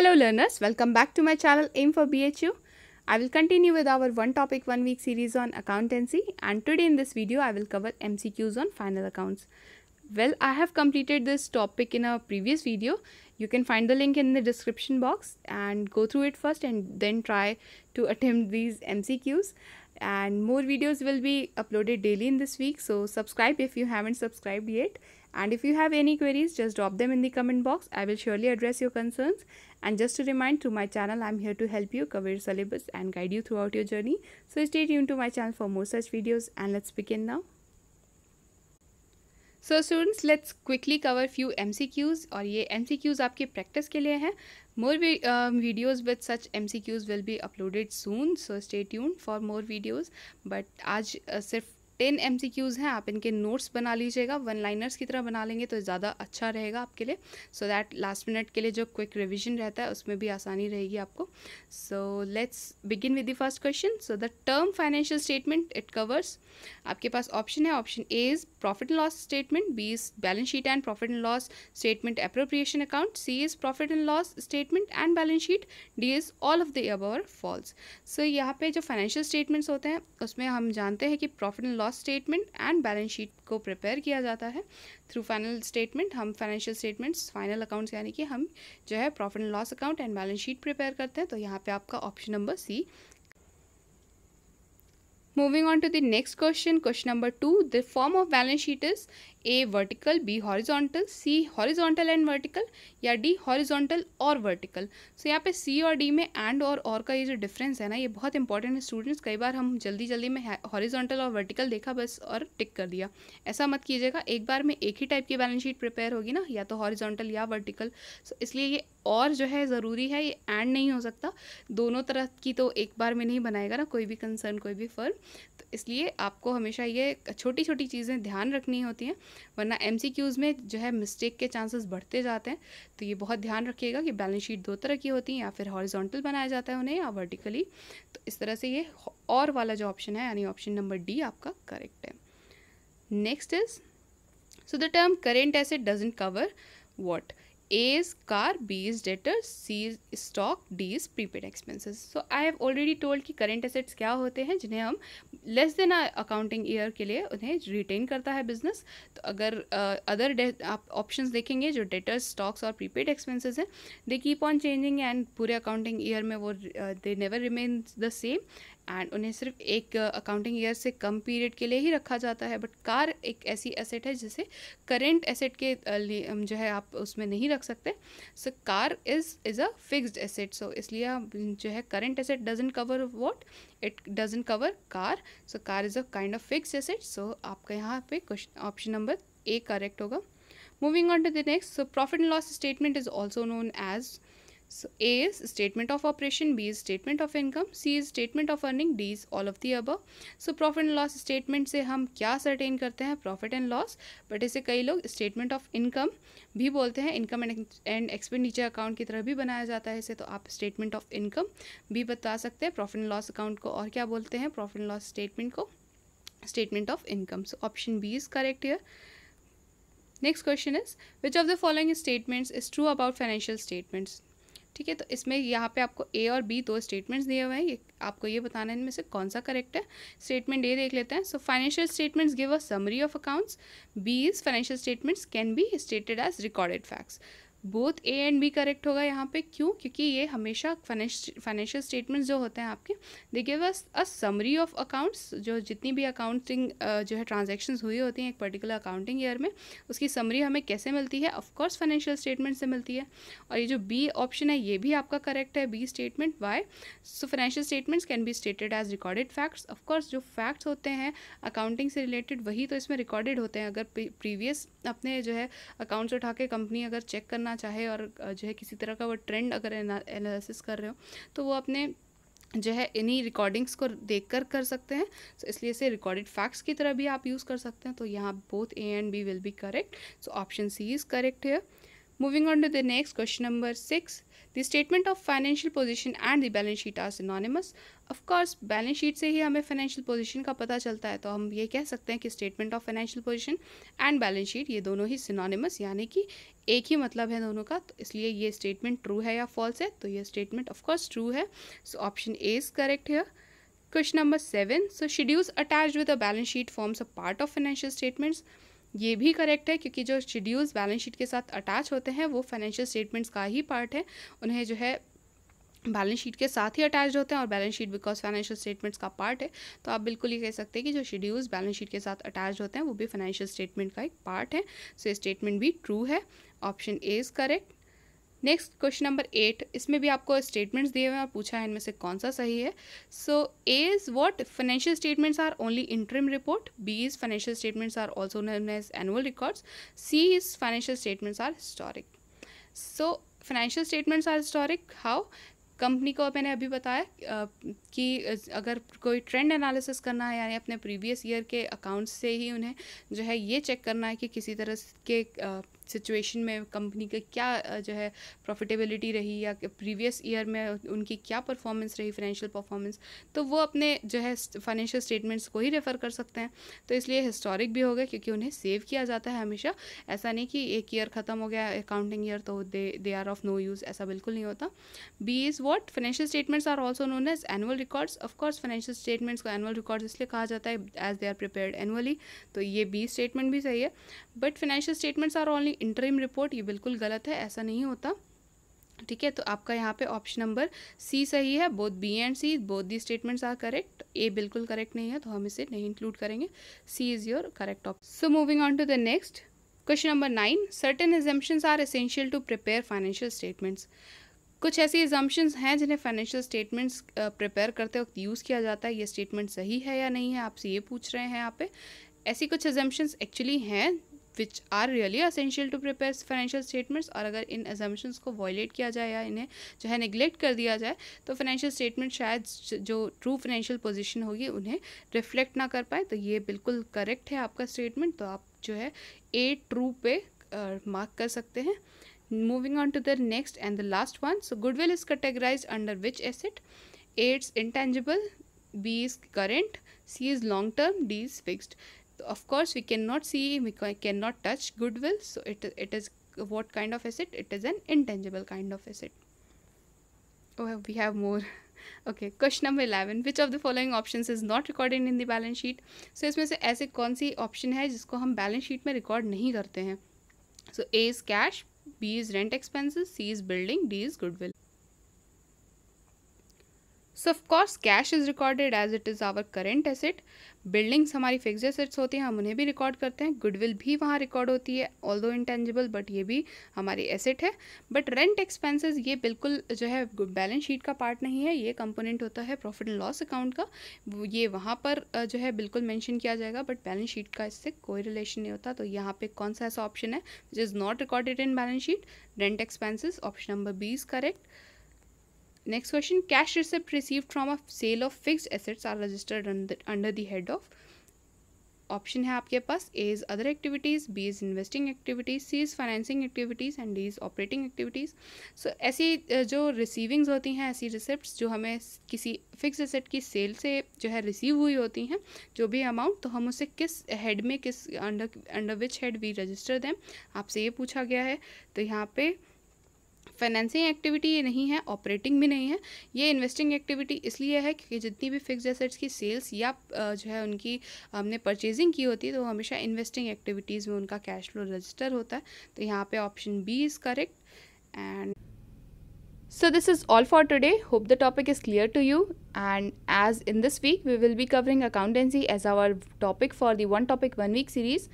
Hello learners, welcome back to my channel Aim for BHU. I will continue with our one topic 1 week series on accountancy, and today in this video I will cover MCQs on final accounts. Well, I have completed this topic in a previous video. You can find the link in the description box and go through it first and then try to attempt these MCQs. And more videos will be uploaded daily in this week, so subscribe if you haven't subscribed yet. And if you have any queries, just drop them in the comment box. I will surely address your concerns. And just to remind, through my channel, I'm here to help you cover your syllabus and guide you throughout your journey. So stay tuned to my channel for more such videos, and let's begin now. So students, let's quickly cover few MCQs, और ये MCQs आपके practice के लिए हैं. More videos with such MCQs will be uploaded soon, so stay tuned for more videos. But आज सिर्फ 10 MCQs हैं. आप इनके नोट्स बना लीजिएगा, वन लाइनर्स की तरह बना लेंगे तो ज़्यादा अच्छा रहेगा आपके लिए, सो दैट लास्ट मिनट के लिए जो क्विक रिविजन रहता है उसमें भी आसानी रहेगी आपको. So let's begin with the first question. So the term financial statement it covers, आपके पास ऑप्शन है. Option A is profit and loss statement, B is balance sheet and profit and loss statement appropriation account, C is profit and loss statement and balance sheet, D is all of the above और false. So यहाँ पे जो financial statements होते हैं उसमें हम जानते हैं कि profit and loss statement and balance sheet को प्रिपेयर किया जाता है थ्रू फाइनल स्टेटमेंट. हम फाइनेंशियल स्टेटमेंट्स, फाइनल अकाउंट्स यानी कि हम जो है profit and loss account and balance sheet prepare करते हैं. तो यहाँ पे आपका option number C. Moving on to the next question, question number 2. The form of balance sheet is A vertical, B horizontal, C horizontal and vertical, या D horizontal और vertical. So यहाँ पे C और D में and और का ये जो difference है ना, ये बहुत इंपॉर्टेंट है स्टूडेंट्स. कई बार हम जल्दी में horizontal और vertical देखा बस और टिक कर दिया. ऐसा मत कीजिएगा, एक बार में एक ही टाइप की बैलेंस शीट प्रिपेयर होगी ना, या तो horizontal या vertical. So इसलिए ये और जो है ज़रूरी है, ये एंड नहीं हो सकता. दोनों तरह की तो एक बार में नहीं बनाएगा ना कोई भी कंसर्न, कोई भी फर्म. तो इसलिए आपको हमेशा ये छोटी छोटी चीज़ें ध्यान रखनी होती हैं, वरना MCQs में जो है मिस्टेक के चांसेस बढ़ते जाते हैं. तो ये बहुत ध्यान रखिएगा कि बैलेंस शीट दो तरह की होती हैं, या फिर हॉरिजॉन्टल बनाया जाता है उन्हें या वर्टिकली. तो इस तरह से ये और वाला जो ऑप्शन है यानी ऑप्शन नंबर डी आपका करेक्ट है. Next is, so the term current asset doesn't cover what. A is car, B is debtors, C is stock, D is prepaid expenses. So I have already told कि current assets क्या होते हैं जिन्हें हम less than accounting year के लिए उन्हें retain करता है बिजनेस. तो अगर अदर आप ऑप्शंस देखेंगे जो डेटर्स, स्टॉक्स और प्रीपेड एक्सपेंसेस हैं, they keep on changing and पूरे अकाउंटिंग ईयर में वो they never remain the same, and उन्हें सिर्फ एक अकाउंटिंग ईयर से कम पीरियड के लिए ही रखा जाता है. बट कार एक ऐसी एसेट है जिसे करेंट एसेट के जो है आप उसमें नहीं रख सकते. So car is a fixed asset, so इसलिए जो है current asset doesn't cover what, it doesn't cover car. So car is a kind of fixed asset. So आपका यहाँ पे ऑप्शन नंबर ए करेक्ट होगा. Moving on to the next. So profit and loss statement is also known as, so A is statement of operation, B is statement of income, C is statement of earning, D is all of the above. So profit and loss statement से हम क्या certain करते हैं, profit and loss. But इसे कई लोग statement of income भी बोलते हैं, इनकम एंड एक्सपेंडिचर अकाउंट की तरह भी बनाया जाता है इसे. तो आप स्टेटमेंट ऑफ इनकम भी बता सकते हैं. प्रॉफिट एंड लॉस अकाउंट को और क्या बोलते हैं, प्रॉफिट एंड लॉस स्टेटमेंट को statement of income. So option B is correct here. Next question is, which of the following statements is true about financial statements. ठीक है, तो इसमें यहाँ पे आपको ए और बी दो स्टेटमेंट्स दिए हुए हैं, ये आपको ये बताना है इनमें से कौन सा करेक्ट है. स्टेटमेंट ए देख लेते हैं. So financial statements give a summary of accounts. B is financial statements can be stated as recorded facts. Both A and B correct होगा यहाँ पे. क्यों? क्योंकि ये हमेशा फाइनेंशियल स्टेटमेंट्स जो होते हैं आपके, they give us a summary of accounts. जो जितनी भी अकाउंटिंग जो है ट्रांजैक्शंस हुई होती हैं एक पर्टिकुलर अकाउंटिंग ईयर में, उसकी समरी हमें कैसे मिलती है, ऑफकोर्स फाइनेंशियल स्टेटमेंट से मिलती है. और ये जो बी ऑप्शन है ये भी आपका करेक्ट है, B statement. Why? So financial statements can be stated as recorded facts. Of course जो फैक्ट्स होते हैं अकाउंटिंग से रिलेटेड वही तो इसमें रिकॉर्डेड होते हैं. अगर प्रीवियस अपने जो है अकाउंट्स उठा के कंपनी अगर चेक करना चाहे और जो है किसी तरह का वो ट्रेंड अगर एनालिसिस कर रहे हो, तो वो अपने जो है इन्हीं रिकॉर्डिंग्स को देखकर कर सकते हैं. सो इसलिए इसे रिकॉर्डेड फैक्ट्स की तरह भी आप यूज़ कर सकते हैं. तो यहाँ both A and B will be correct. So option C is correct here. Moving on to the next question number 6. The statement of financial position and the balance sheet are synonymous. Of course, balance sheet से ही हमें financial position का पता चलता है, तो हम ये कह सकते हैं कि statement of financial position and balance sheet ये दोनों ही सिनोनिमस यानी कि एक ही मतलब है दोनों का, तो इसलिए ये स्टेटमेंट ट्रू है या फॉल्स है, तो ये स्टेटमेंट ऑफ कोर्स ट्रू है. So option A is correct here. Question number 7. So schedules attached with a balance sheet forms a part of financial statements. ये भी करेक्ट है क्योंकि जो शेड्यूल्स बैलेंस शीट के साथ अटैच होते हैं वो फाइनेंशियल स्टेटमेंट्स का ही पार्ट है. उन्हें जो है बैलेंस शीट के साथ ही अटैच होते हैं और balance sheet because financial statements का पार्ट है, तो आप बिल्कुल ये कह सकते हैं कि जो शेड्यूल्स बैलेंस शीट के साथ अटैच होते हैं वो भी फाइनेंशियल स्टेटमेंट का एक पार्ट है. सो ये स्टेटमेंट भी ट्रू है. Option A is correct. Next question number 8. इसमें भी आपको स्टेटमेंट्स दिए हुए हैं और पूछा है इनमें से कौन सा सही है. So A is what financial statements are only interim report. B is financial statements are also known as annual records. C is financial statements are historic. So financial statements are historic how. Company को मैंने अभी बताया कि अगर कोई trend analysis करना है यानी अपने प्रीवियस ईयर के अकाउंट्स से ही उन्हें जो है ये चेक करना है कि किसी तरह के सिचुएशन में कंपनी के क्या जो है प्रॉफिटेबिलिटी रही या प्रीवियस ईयर में उनकी क्या परफॉर्मेंस रही फाइनेंशियल परफॉर्मेंस, तो वो अपने जो है फाइनेंशियल स्टेटमेंट्स को ही रेफ़र कर सकते हैं. तो इसलिए हिस्टोरिक भी हो गए क्योंकि उन्हें सेव किया जाता है हमेशा. ऐसा नहीं कि एक ईयर ख़त्म हो गया अकाउंटिंग ईयर तो they are of no use, ऐसा बिल्कुल नहीं होता. B is what financial statements are also known as annual records. Of course financial statements को एनुअल रिकॉर्ड्स इसलिए कहा जाता है as they are prepared annually, तो ये बी स्टेटमेंट भी सही है. But financial statements are only interim report, ये बिल्कुल गलत है, ऐसा नहीं होता. ठीक है, तो आपका यहाँ पे ऑप्शन नंबर सी सही है. Both B and C both the statements are correct. A बिल्कुल करेक्ट नहीं है तो हम इसे नहीं इंक्लूड करेंगे. C is your correct option. So moving on to the next question number 9. Certain assumptions are essential to prepare financial statements. कुछ ऐसी एजम्पशंस हैं जिन्हें फाइनेंशियल स्टेटमेंट्स प्रिपेयर करते वक्त यूज़ किया जाता है. ये स्टेटमेंट सही है या नहीं है, आपसे ये पूछ रहे हैं यहाँ पे. ऐसी कुछ एजम्पशंस एक्चुअली हैं which are really essential to prepare financial statements, और अगर इन एजम्पशंस को वॉयलेट किया जाए या इन्हें जो है नेग्लेक्ट कर दिया जाए तो फाइनेंशियल स्टेटमेंट शायद जो ट्रू फाइनेंशियल पोजीशन होगी उन्हें रिफ्लेक्ट ना कर पाए. तो ये बिल्कुल करेक्ट है आपका स्टेटमेंट, तो आप जो है ए ट्रू पे मार्क कर सकते हैं. Moving on to the next and the last one. So goodwill is categorized under which asset? A, it's intangible. B is current. C is long term. D is fixed. So of course we cannot see, we cannot touch goodwill. So it is what kind of asset? It is an intangible kind of asset. Oh, we have more. Okay, question number 11. Which of the following options is not recorded in the balance sheet? So इसमें से ऐसे कौन C option है जिसको हम balance sheet में record नहीं करते हैं. So A is cash, B is rent expenses, C is building, D is goodwill. So of course cash is recorded as it is our current asset. Buildings हमारी fixed assets होती हैं, हम उन्हें भी रिकॉर्ड करते हैं. गुडविल भी वहाँ रिकॉर्ड होती है ऑल्दो इंटेंजिबल, बट ये भी हमारी एसेट है. बट रेंट एक्सपेंसेस ये बिल्कुल जो है बैलेंस शीट का पार्ट नहीं है, ये कंपोनेंट होता है प्रॉफिट एंड लॉस अकाउंट का. ये वहाँ पर जो है बिल्कुल मेंशन किया जाएगा, बट बैलेंस शीट का इससे कोई रिलेशन नहीं होता. तो यहाँ पे कौन सा ऐसा ऑप्शन है which is not recorded in balance sheet? Rent expenses. Option number B is correct. Next question. Cash receipt received from a sale of fixed assets are registered under the head of. Option है आपके पास. A is other activities, B is investing activities, C is financing activities and D is operating activities. So ऐसी जो रिसीविंग्स होती हैं, ऐसी receipts जो हमें किसी फिक्स एसेट की सेल से जो है रिसीव हुई होती हैं, जो भी अमाउंट, तो हम उसे किस हेड में, किस under which head we register दें, आपसे ये पूछा गया है. तो यहाँ पे फाइनेंसिंग एक्टिविटी ये नहीं है, ऑपरेटिंग भी नहीं है. ये इन्वेस्टिंग एक्टिविटी इसलिए है क्योंकि जितनी भी फिक्स्ड एसेट्स की सेल्स या जो है उनकी हमने परचेजिंग की होती है तो हमेशा इन्वेस्टिंग एक्टिविटीज़ में उनका कैश फ्लो रजिस्टर होता है. तो यहाँ पे option B is correct. And so this is all for today. Hope the topic is clear to you, and as in this week we will be covering accountancy as our topic for the one topic 1 week series.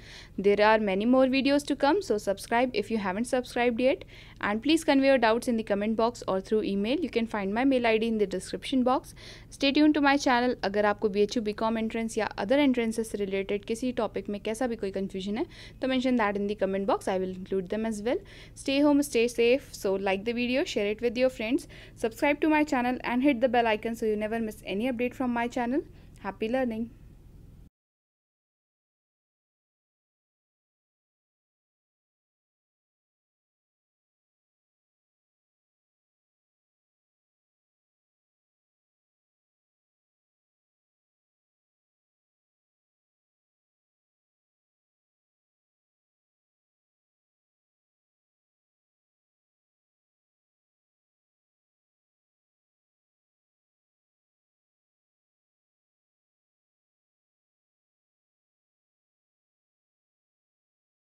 There are many more videos to come, so subscribe if you haven't subscribed yet, and please convey your doubts in the comment box or through email. You can find my mail ID in the description box. Stay tuned to my channel. अगर आपको BHU BCom entrance या other entrances से related किसी topic में कैसा भी कोई confusion है तो mention that in the comment box. I will include them as well. Stay home, stay safe. So like the video, share it with your friends, subscribe to my channel and hit the bell icon so you never miss any update from my channel. Happy learning.